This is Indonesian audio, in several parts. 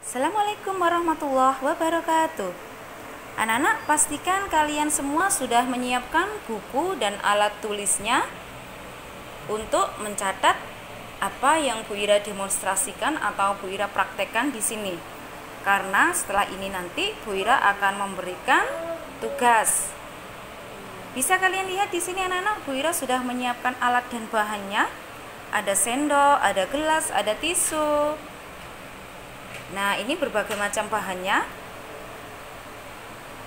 Assalamualaikum warahmatullahi wabarakatuh. Anak-anak, pastikan kalian semua sudah menyiapkan buku dan alat tulisnya untuk mencatat apa yang Bu Ira demonstrasikan atau Bu Ira praktekkan di sini. Karena setelah ini nanti Bu Ira akan memberikan tugas. Bisa kalian lihat di sini anak-anak, Bu Ira sudah menyiapkan alat dan bahannya. Ada sendok, ada gelas, ada tisu. Nah, ini berbagai macam bahannya.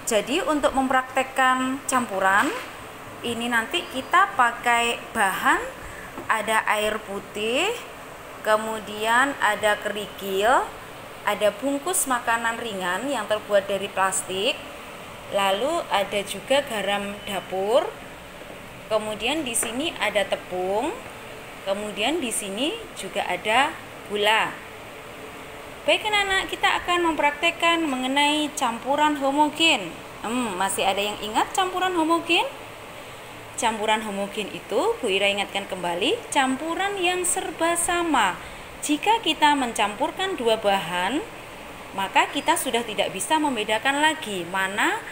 Jadi untuk mempraktekkan campuran, ini nanti kita pakai bahan, ada air putih, kemudian ada kerikil, ada bungkus makanan ringan yang terbuat dari plastik, lalu ada juga garam dapur, kemudian di sini ada tepung, kemudian di sini juga ada gula. Baik anak-anak, kita akan mempraktekkan mengenai campuran homogen. Masih ada yang ingat campuran homogen? Campuran homogen itu Bu Ira ingatkan kembali, campuran yang serba sama. Jika kita mencampurkan dua bahan, maka kita sudah tidak bisa membedakan lagi mana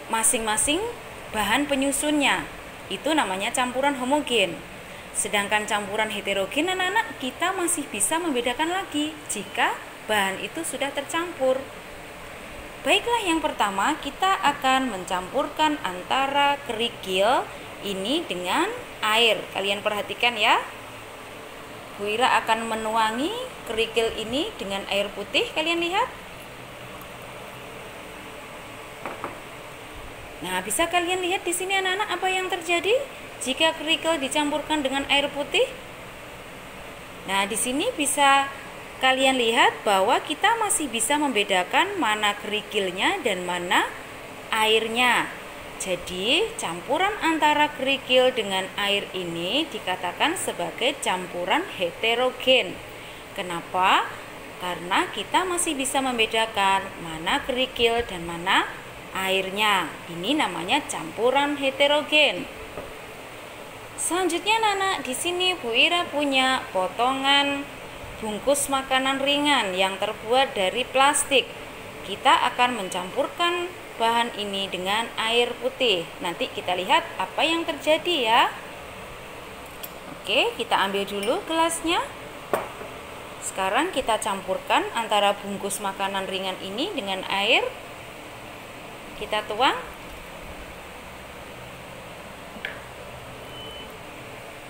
masing-masing bahan penyusunnya. Itu namanya campuran homogen. Sedangkan campuran heterogen anak-anak kita masih bisa membedakan lagi jika bahan itu sudah tercampur. Baiklah, yang pertama kita akan mencampurkan antara kerikil ini dengan air. Kalian perhatikan ya. Bu Ira akan menuangi kerikil ini dengan air putih, kalian lihat. Nah, bisa kalian lihat di sini anak-anak apa yang terjadi jika kerikil dicampurkan dengan air putih? Nah, di sini bisa kalian lihat bahwa kita masih bisa membedakan mana kerikilnya dan mana airnya. Jadi, campuran antara kerikil dengan air ini dikatakan sebagai campuran heterogen. Kenapa? Karena kita masih bisa membedakan mana kerikil dan mana airnya. Ini namanya campuran heterogen. Selanjutnya anak-anak, di sini Bu Ira punya potongan bungkus makanan ringan yang terbuat dari plastik. Kita akan mencampurkan bahan ini dengan air putih. Nanti kita lihat apa yang terjadi ya. Oke, kita ambil dulu gelasnya. Sekarang kita campurkan antara bungkus makanan ringan ini dengan air. Kita tuang.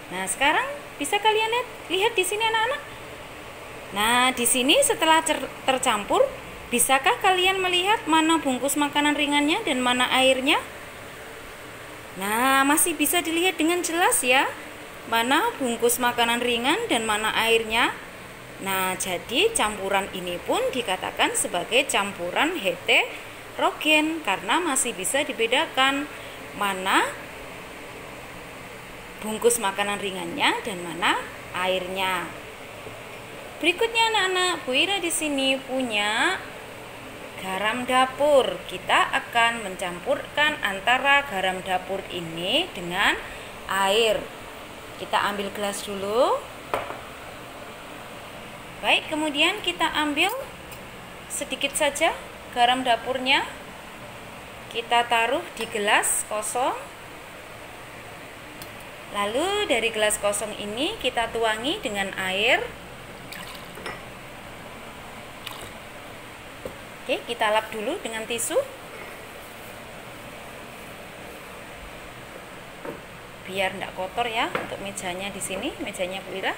Nah, sekarang bisa kalian lihat di sini anak-anak. Nah, di sini setelah tercampur, bisakah kalian melihat mana bungkus makanan ringannya dan mana airnya? Nah, masih bisa dilihat dengan jelas ya, mana bungkus makanan ringan dan mana airnya. Nah, jadi campuran ini pun dikatakan sebagai campuran heterogen karena masih bisa dibedakan mana bungkus makanan ringannya dan mana airnya. Berikutnya anak-anak, Bu Ira di sini punya garam dapur. Kita akan mencampurkan antara garam dapur ini dengan air. Kita ambil gelas dulu. Baik, kemudian kita ambil sedikit saja garam dapurnya. Kita taruh di gelas kosong. Lalu dari gelas kosong ini kita tuangi dengan air. Oke, kita lap dulu dengan tisu. Biar tidak kotor ya untuk mejanya di sini, mejanya Bu Ira.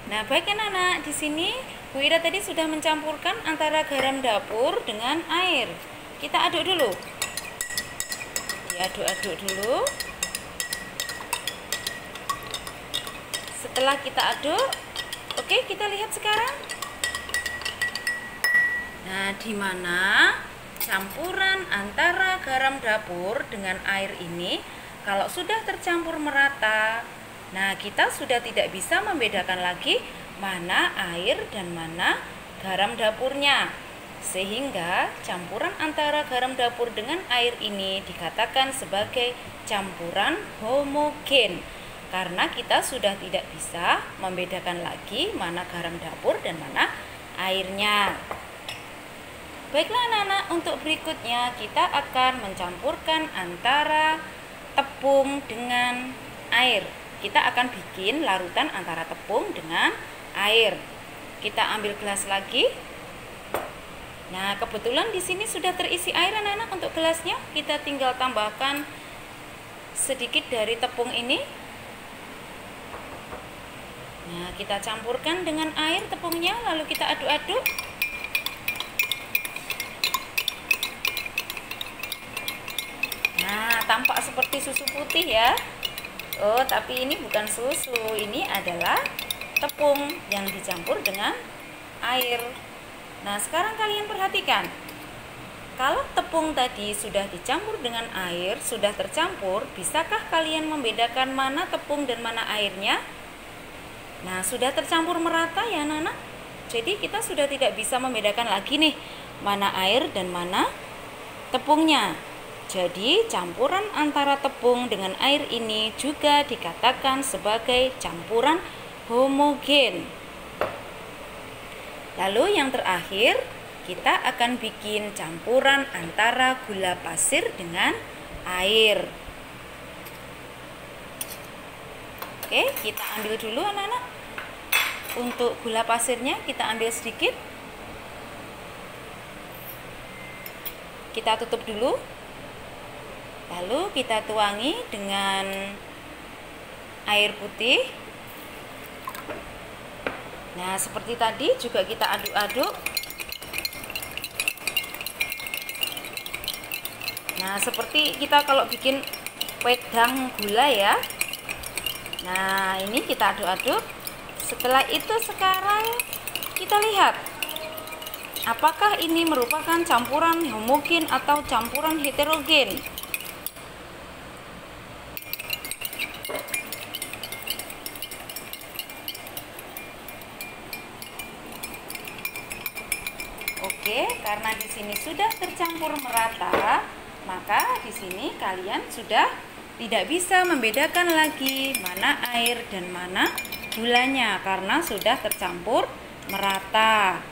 Nah, baik anak-anak, di sini Bu Ira tadi sudah mencampurkan antara garam dapur dengan air. Kita aduk dulu. Diaduk-aduk dulu. Setelah kita aduk, oke, kita lihat sekarang. Nah, di mana campuran antara garam dapur dengan air ini kalau sudah tercampur merata, nah kita sudah tidak bisa membedakan lagi mana air dan mana garam dapurnya. Sehingga campuran antara garam dapur dengan air ini dikatakan sebagai campuran homogen. Karena kita sudah tidak bisa membedakan lagi mana garam dapur dan mana airnya. Baiklah anak-anak, untuk berikutnya kita akan mencampurkan antara tepung dengan air. Kita akan bikin larutan antara tepung dengan air. Kita ambil gelas lagi. Nah, kebetulan di sini sudah terisi air anak-anak untuk gelasnya. Kita tinggal tambahkan sedikit dari tepung ini. Nah, kita campurkan dengan air tepungnya, lalu kita aduk-aduk. Nah, tampak seperti susu putih ya. Oh, tapi ini bukan susu, ini adalah tepung yang dicampur dengan air. Nah, sekarang kalian perhatikan. Kalau tepung tadi sudah dicampur dengan air, sudah tercampur, bisakah kalian membedakan mana tepung dan mana airnya? Nah, sudah tercampur merata ya anak-anak. Jadi kita sudah tidak bisa membedakan lagi nih mana air dan mana tepungnya. Jadi campuran antara tepung dengan air ini juga dikatakan sebagai campuran homogen. Lalu yang terakhir, kita akan bikin campuran antara gula pasir dengan air. Oke, kita ambil dulu anak-anak. Untuk gula pasirnya kita ambil sedikit. Kita tutup dulu. Lalu kita tuangi dengan air putih. Nah, seperti tadi juga kita aduk-aduk. Nah, seperti kita kalau bikin wedang gula ya. Nah, ini kita aduk-aduk. Setelah itu sekarang kita lihat apakah ini merupakan campuran homogen atau campuran heterogen. Oke, karena di sini sudah tercampur merata, maka di sini kalian sudah tidak bisa membedakan lagi mana air dan mana gulanya karena sudah tercampur merata.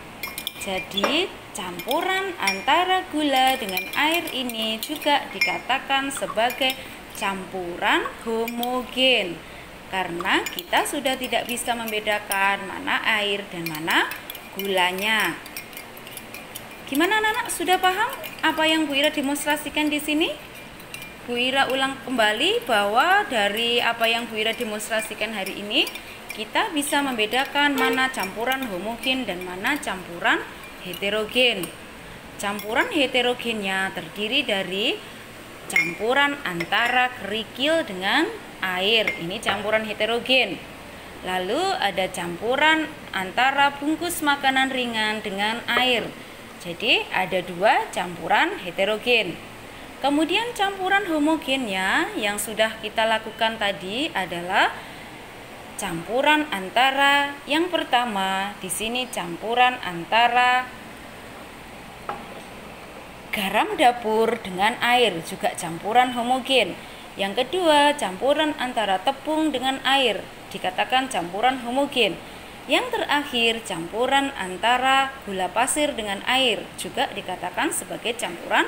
Jadi campuran antara gula dengan air ini juga dikatakan sebagai campuran homogen karena kita sudah tidak bisa membedakan mana air dan mana gulanya. Gimana anak-anak, sudah paham apa yang Bu Ira demonstrasikan di sini? Bu Ira ulang kembali bahwa dari apa yang Bu Ira demonstrasikan hari ini, kita bisa membedakan mana campuran homogen dan mana campuran heterogen. Campuran heterogennya terdiri dari campuran antara kerikil dengan air. Ini campuran heterogen. Lalu ada campuran antara bungkus makanan ringan dengan air. Jadi ada dua campuran heterogen. Kemudian campuran homogennya yang sudah kita lakukan tadi adalah campuran antara yang pertama di sini campuran antara garam dapur dengan air, juga campuran homogen. Yang kedua campuran antara tepung dengan air, dikatakan campuran homogen. Yang terakhir campuran antara gula pasir dengan air, juga dikatakan sebagai campuran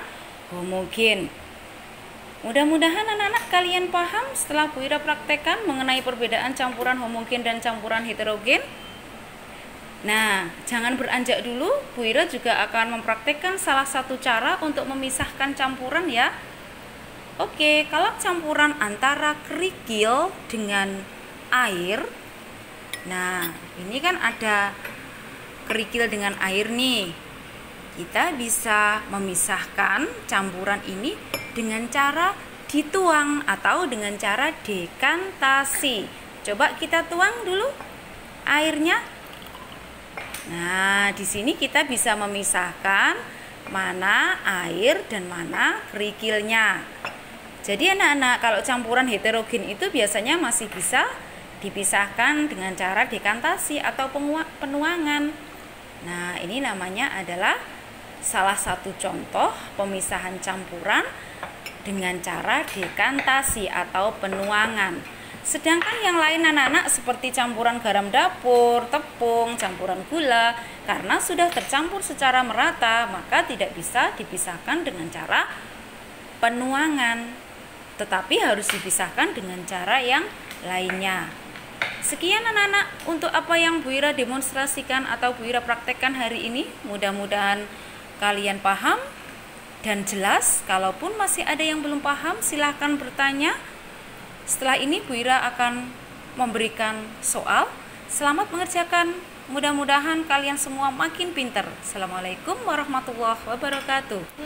homogen. Mudah-mudahan anak-anak kalian paham setelah Bu Ira praktekkan mengenai perbedaan campuran homogen dan campuran heterogen. Nah, jangan beranjak dulu, Bu Ira juga akan mempraktekkan salah satu cara untuk memisahkan campuran ya. Oke, kalau campuran antara kerikil dengan air, nah ini kan ada kerikil dengan air nih. Kita bisa memisahkan campuran ini dengan cara dituang atau dengan cara dekantasi. Coba kita tuang dulu airnya. Nah, di sini kita bisa memisahkan mana air dan mana kerikilnya. Jadi anak-anak, kalau campuran heterogen itu biasanya masih bisa dipisahkan dengan cara dekantasi atau penuangan. Nah, ini namanya adalah salah satu contoh pemisahan campuran dengan cara dekantasi atau penuangan. Sedangkan yang lain anak-anak seperti campuran garam dapur, tepung, campuran gula, karena sudah tercampur secara merata, maka tidak bisa dipisahkan dengan cara penuangan, tetapi harus dipisahkan dengan cara yang lainnya. Sekian anak-anak untuk apa yang Bu Ira demonstrasikan atau Bu Ira praktekkan hari ini. Mudah-mudahan kalian paham dan jelas. Kalaupun masih ada yang belum paham, silahkan bertanya. Setelah ini Bu Ira akan memberikan soal. Selamat mengerjakan. Mudah-mudahan kalian semua makin pintar. Assalamualaikum warahmatullahi wabarakatuh.